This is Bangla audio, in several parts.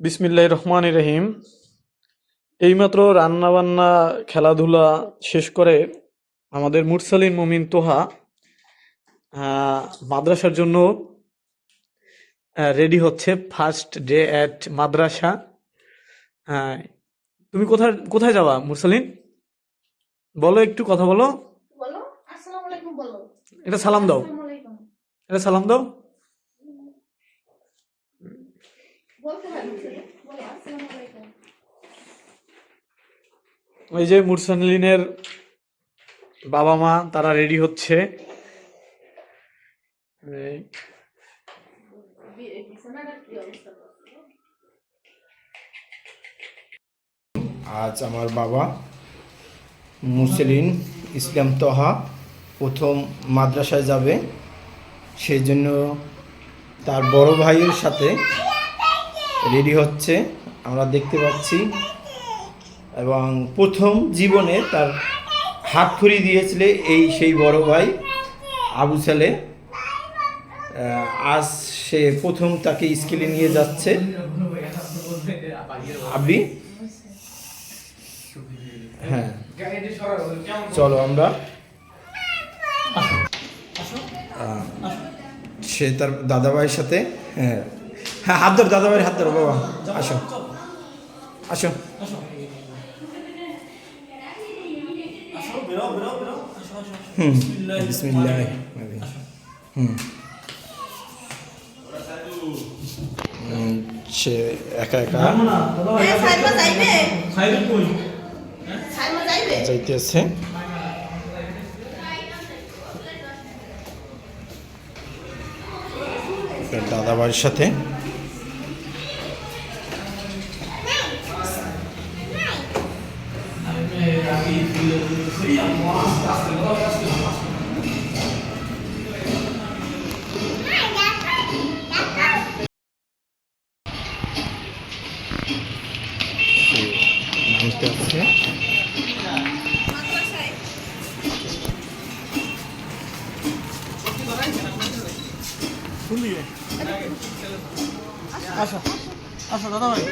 বিসমিল্লাহির রহমানির রহিম। এইমাত্র রান্নাবান্না খেলাধুলা শেষ করে আমাদের মুরসালিন মুমিন তোহা আহ, মাদ্রাসার জন্য রেডি হচ্ছে। ফার্স্ট ডে অ্যাট মাদ্রাসা। আহ, তুমি কোথায় কোথায় যাবা মুরসালিন? বলো, একটু কথা বলো। বলো আসসালামু আলাইকুম বলো। এটা সালাম দাও, আসসালামু আলাইকুম এটা সালাম দাও। বলতে হয় ছেলে, বলো আসসালামু আলাইকুম। ওই যে মুরসালিনের বাবা মা তারা রেডি হচ্ছে। এই, বিছানাটার কি অবস্থা? আজ আমার বাবা মুসলিন ইসলাম তহা প্রথম মাদ্রাসায় যাবে, সেই জন্য তার বড় ভাইয়ের সাথে রেডি হচ্ছে আমরা দেখতে পাচ্ছি। এবং প্রথম জীবনে তার হাত খড়ি দিয়েছিল সেই বড় ভাই আবু ছেলে। আজ সে প্রথম তাকে স্কুলে নিয়ে যাচ্ছে। আবি, হ্যাঁ চলো আমরা। সে তার দাদাভাইয়ের সাথে, হ্যাঁ হ্যাঁ হাত ধর, দাদাভাইয়ের হাত ধরো বাবা। আসো আসো। বিসমিল্লাহ। সে একা একা যাইতেছে। দাদাভাইয়ের সাথে নামতে আছে। আসো আসো দাদা ভাই।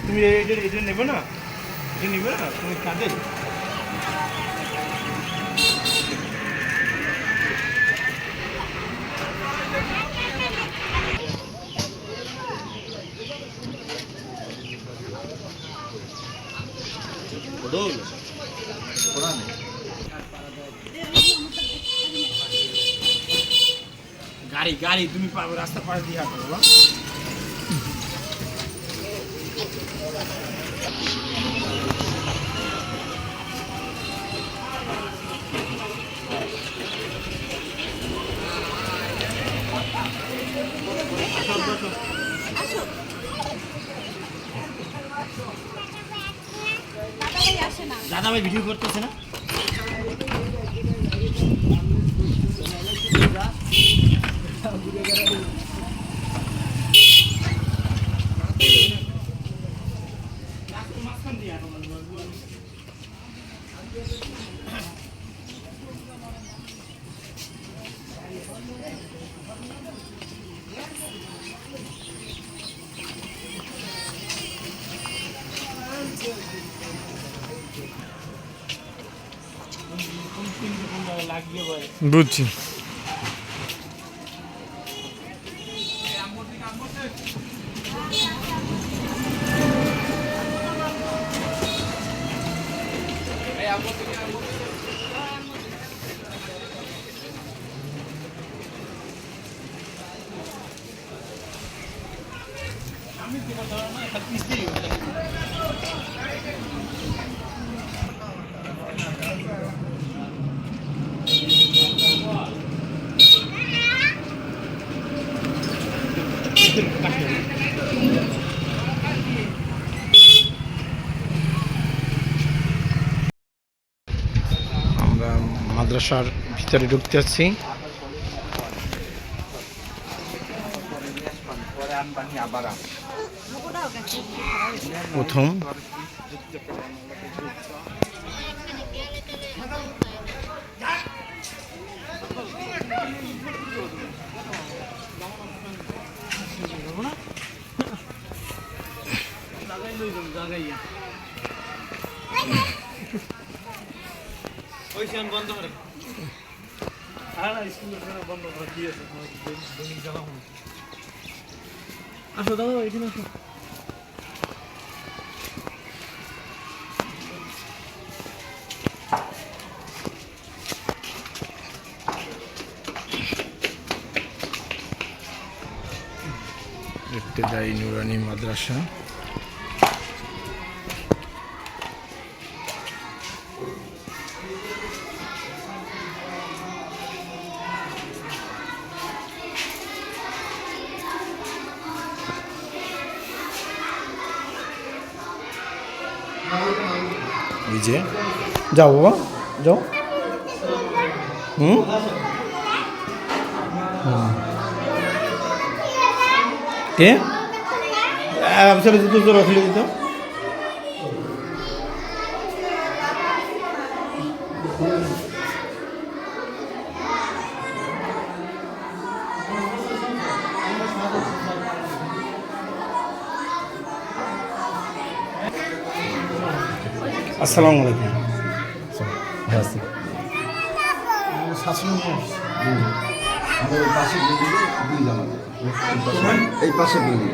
তুমি এটা নেবে না, এটা নেবে না তুমি কাঁদে। গাড়ি গাড়ি তুমি পারবে, রাস্তা পাড়ে দিয়ে হাঁটো বাবা। দাদা ভাই ভিডিও করতেছে না? বুঝছি। আমরা মাদ্রাসার ভিতরে ঢুকতে যাচ্ছি। প্রথম আসো দাদা এখানে আসো। ইবতেদায়ী নুরানি মাদ্রাসা। এই যে যাও বাবা যাও। কে চলে জুতো তো রাখলে দিত। আসসালামু আলাইকুম। আমাদের পাশে বিল্ডিং দুই জামাতে এই পাশে বিল্ডিং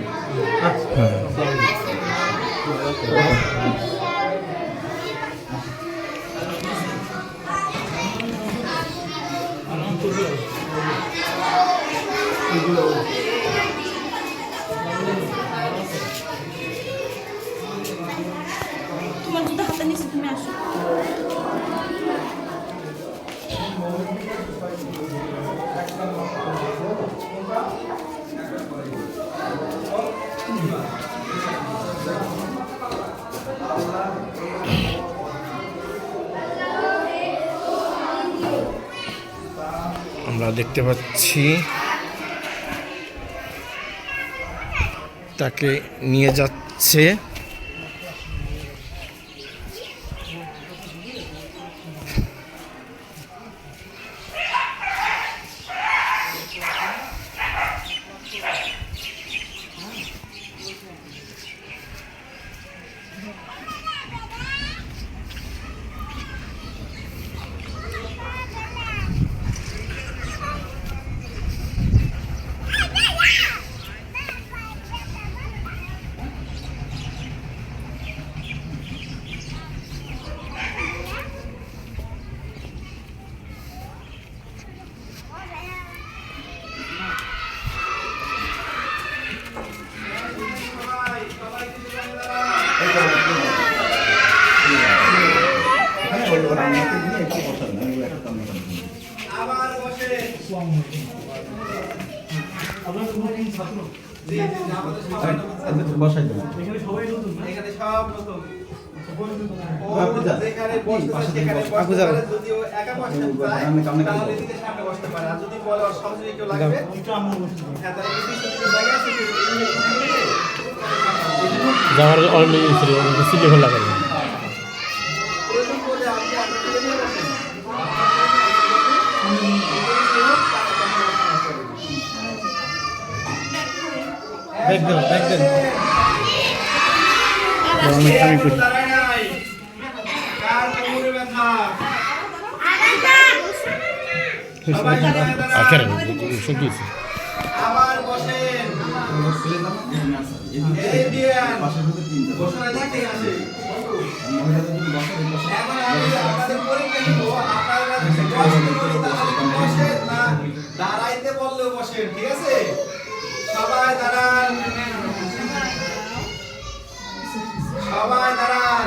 তোমার জুতো হাতে নিচে তুমি আসো। আমরা দেখতে পাচ্ছি তাকে নিয়ে যাচ্ছে। বসাই দেবো এখানে সবাই নতুন না? এখানে সব নতুন। ও আপনি যান। যেখানে বসতে পাশে চায় সেখানে আপনি বসতে যাবেন। পারে। যদি ও একা বসতে চায়, আমি কামনে কামনে তাহলে করবো। এদিকে সামনে বসতে পারে। আর যদি বলে ওর সহযোগী কেউ লাগবে, একটু আমরা বসে থাকি। হ্যাঁ, তাহলে পিছনে দিকে জায়গা আছে, যাওয়ার অলরেডি সিটি খোলা করে প্রয়োজন পড়লে আপনি আপনার দিকে নিয়ে বসেন। ব্যাগ দেন ব্যাগ দেন। দাঁড়ায় নাই। কার কোমরে ব্যথা? সবাই দাঁড়ায় দাঁড়ান। আবার বসেন। এই দিয়েন। বসার দিকে আসে। এখন আমি আপনাদের পরীক্ষা নিব। আপনারা যদি বসতে বলি তাহলে কি বসেন না দাঁড়াইতে বললেও বসেন, ঠিক আছে? সবাই দাঁড়ান। সবাই দাঁড়ান।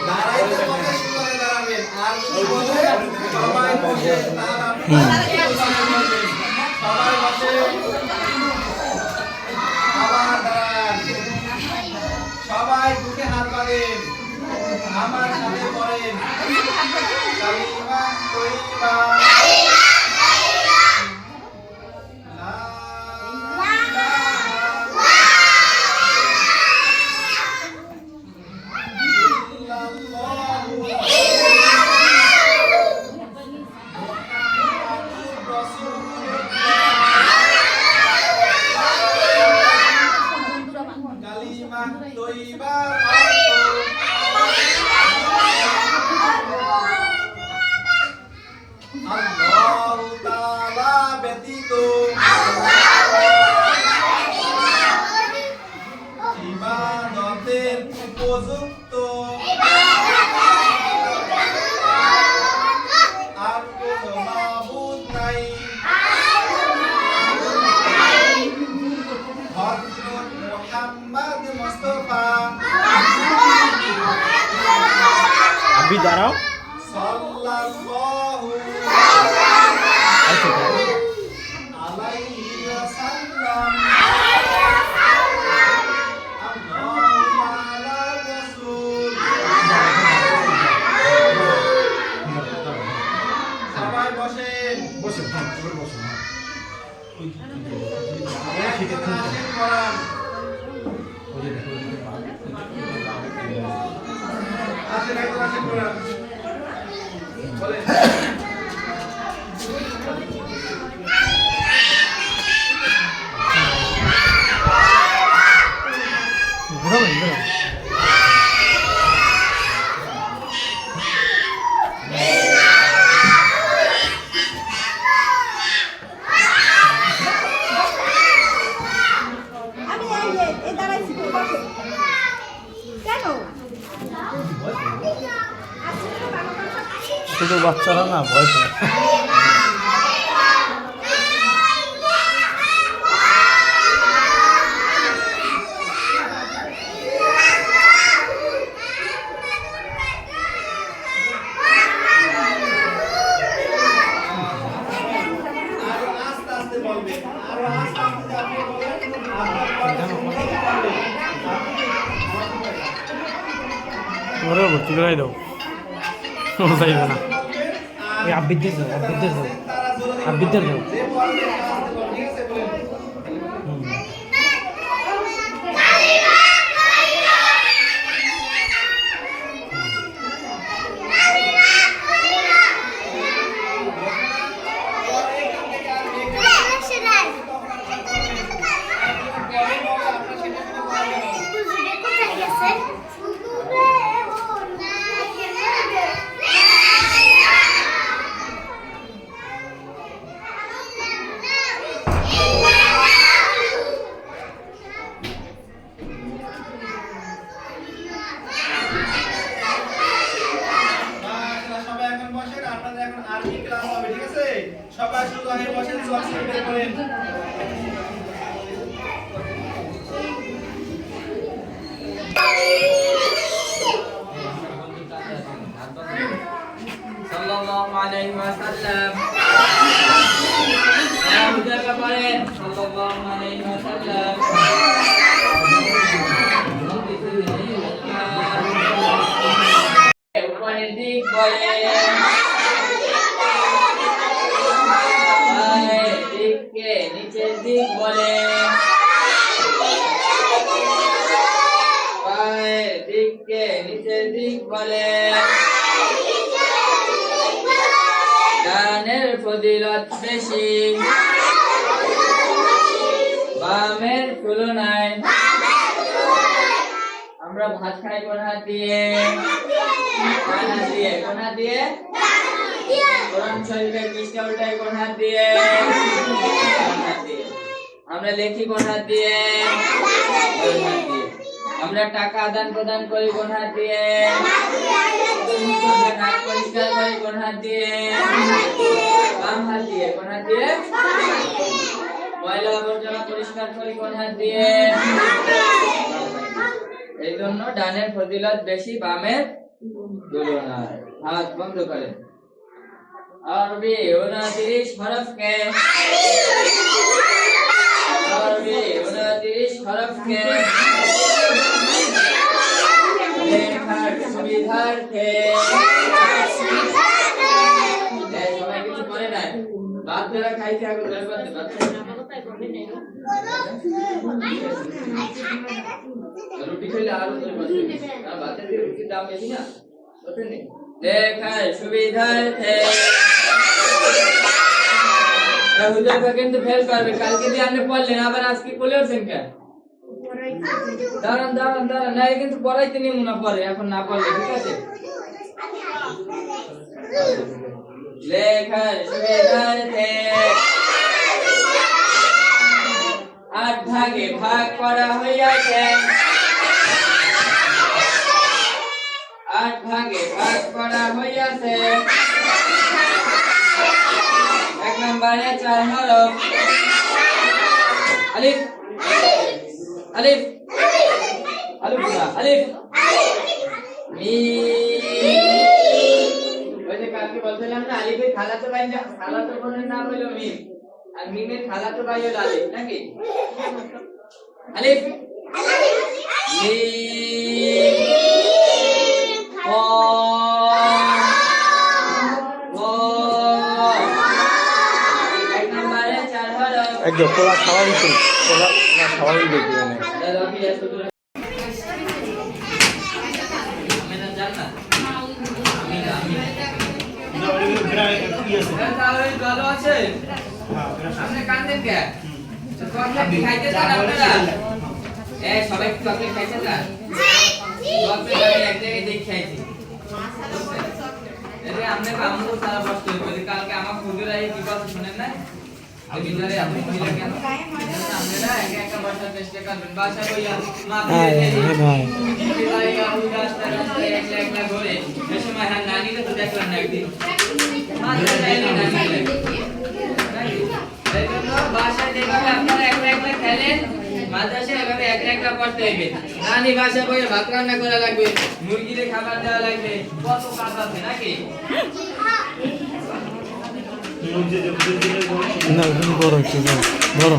দাঁড়াইতে বললে সুন্দরে দাঁড়াবেন। আর যদি বলে সবাই বসে তাহলে আপনি সবাই বসে। আব্বি দাঁড়াও। সাল্লাল্লাহু আলাইহি ওয়াসাল্লাম আল্লাহুম্মা আলা রাসূল। সবাই বসেন। বসেন, বসেন। আসেন করান। আসেন একদম আসেন করান। বলেন। আমি এই দাঁড়াইছি তো বসে কেন ছোট বাচ্চারা না ভয় পায়। আরো আস্তে আস্তে বলবেন। আরো আস্তে আস্তে আপনি বলেন। আপনার কথা বলতে ওরে ভর্তি করে দাও, ও যাইবে না। আর আব্বিদের দাও, আব্বিদের দাও, তারা জোরে আব্বিদের দাও। যে বলবে আস্তে বলবেন, ঠিক আছে বলেন। সবাই এখন বসেন, আপনাদের এখন আরবি ক্লাস হবে, ঠিক আছে? সবাই সোজা হয়ে বসেন, সব বের করেন। সাল্লাল্লাহু আলাইহি ওয়াসাল্লাম হুদাকা পড়েন সাল্লাল্লাহু আলাইহি ওয়াসাল্লাম উপরের দিক বলেন পায়ের দিককে নিচের দিক বলেন পায়ের দিককে নিচের দিক বলেন ডানের ফজিলত বেশি বামের তুলনায় আমরা ভাত খাই কোন হাত দিয়ে কোন হাত দিয়ে কোন হাত দিয়ে কোরআন শরীফের পৃষ্ঠা উল্টাই কোন হাত দিয়ে কোন হাত দিয়ে আমরা লেখি কোন হাত দিয়ে কোন হাত দিয়ে আমরা টাকা আদান প্রদান করি কোন হাত দিয়ে আমরা নাক পরিষ্কার করি কোন হাত দিয়ে বাম হাত দিয়ে কোন হাত দিয়ে ময়লা আবর্জনা পরিষ্কার করি কোন হাত দিয়ে এই জন্য ডানের ফজিলত বেশি বামের তুলনায় হাত বন্ধ করেন আরবি 29 হরফকে আরবি 29 হরফকে লেখার সুবিধার্থে সবাই কিছু করে নাই বাচ্চারা খাইছে আগে রুটি খেলে আরো বাচ্চাদের রুটির দাম বেশি না লেখার সুবিধার্থে হুজুরকে কিন্তু ফেল করবে কালকে দিয়ে আপনি পড়লেন আবার আজকে বলে উঠছেন কেন দাঁড়ান দাঁড়ান দাঁড়ান না কিন্তু পড়াইতে নিব না পরে এখন না পড়লে ঠিক আছে লেখার সুবিধার্থে 8 ভাগে ভাগ করা হইয়াছে 8 ভাগে ভাগ করা হইয়াছে 1 নম্বরে 4 হরফ আলিফ আলিফ আলিফ আলিফ মিম আলিফের খালাতো বোনের নাম হলো মিম, আর মিমের খালাতো ভাই হলো আলিফ, নাকি? আলিফ মিম এক নম্বরে 4 হরফ। একদম তোরা স্বাভাবিক তোরা স্বাভাবিক দেখবি না। ভালো আছে আপনি কান্দেন কে? চকলেট খাইতে চান আপনারা? সবাই চকলেট খাইতে চান? চকলেট আমি এক জায়গায় দেখে খাইছি। আপনি আমরাও সারা বসতে হবে, কালকে আমার হুজুরাই কি কথা শুনেন না? ভিতরে আপনি মহিলা কেন? আপনারা একা একা বসার চেষ্টা করবেন, বাসা বইয়া মা ভাই একলা ঘরে সে সময় হ্যাঁ নানিকে তো দেখলাম না একদিন, বাসায় যেভাবে আপনারা একলা একলা খেলেন, মাদ্রাসায় এভাবে একলা একলা পড়তে হইবে। নানি বাসা বইয়ে ভাত রান্না করা লাগবে, মুরগিরে খাবার দেওয়া লাগবে, কত কাজ আছে নাকি? না বড় হচ্ছে বড়।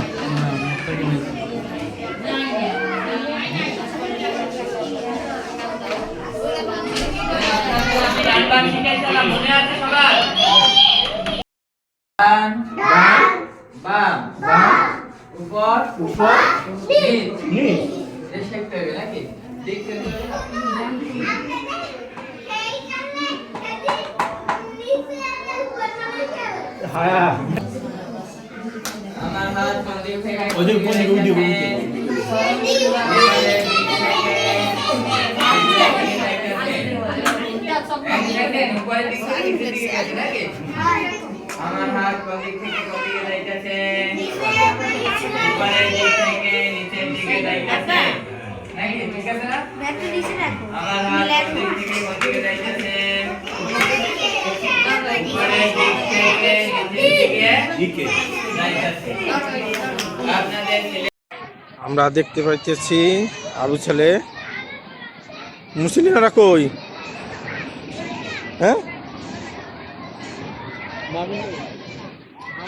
মনে আছে সবার? বাম উপর নিচ শিখতে হবে নাকি? দেখতে আমার হাত কোনদিক থেকে ওদের কোন দিকে উঠে আমার হাত কোন দিক থেকে কোন দিকে যাইতেছে? উপরের দিক থেকে নিচের দিকে যাইতেছে নাকি? ঠিক আছে না? আমার হাত কোন দিক থেকে কোন দিকে যাইতেছে? উপরের দিক থেকে নিচের দিকে যাইতেছে। আপনাদের আমরা দেখতে পাইতেছি আবু ছেলে মুসলিমরা কই? হ্যাঁ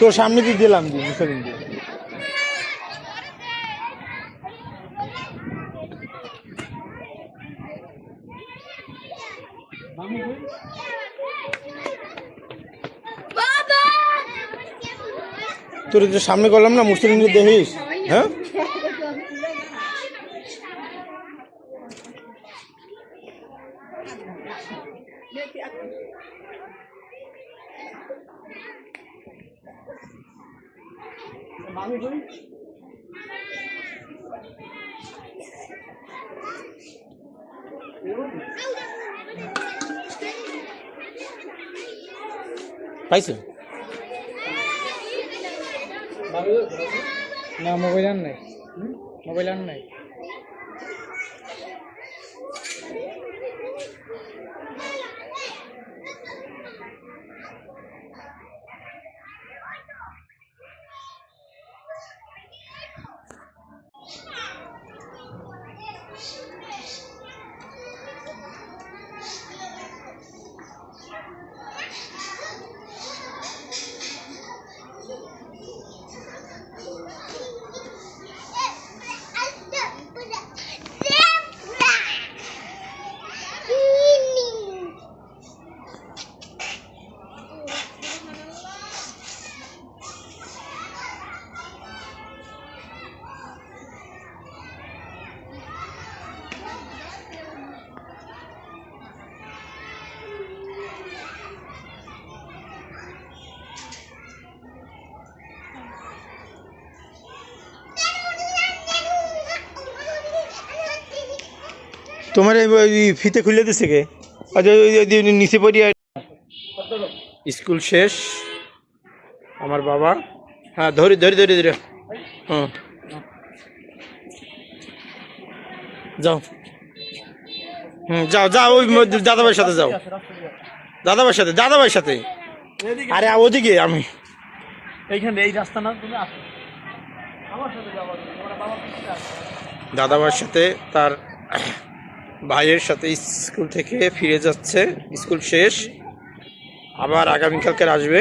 তোর সামনে দিয়ে দিলাম দি মুসলিম দিয়ে। তোর যে সামনে করলাম না মুসলিম দেখিস? হ্যাঁ পাইছে না মোবাইল আর নাই, মোবাইল আর নাই। তোমার ফিতে খুলে দিছে কে? নিচে পড়িয়া স্কুল শেষ আমার বাবা। হ্যাঁ ধরি ধরি ধরি ধরে হ্যাঁ যাও। যাও যাও ওই দাদাভাইয়ের সাথে যাও, দাদাভাইয়ের সাথে, দাদাভাইয়ের সাথে। আরে ওদিকে আমি এইখানে এই রাস্তা না, তুমি আসো আমার সাথে যাবো। দাদাভাইয়ের সাথে তার ভাইয়ের সাথে স্কুল থেকে ফিরে যাচ্ছে, স্কুল শেষ। আবার আগামীকালকে আসবে।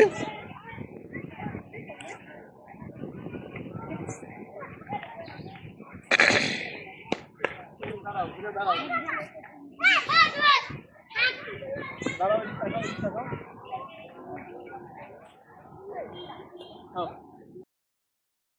দাঁড়াও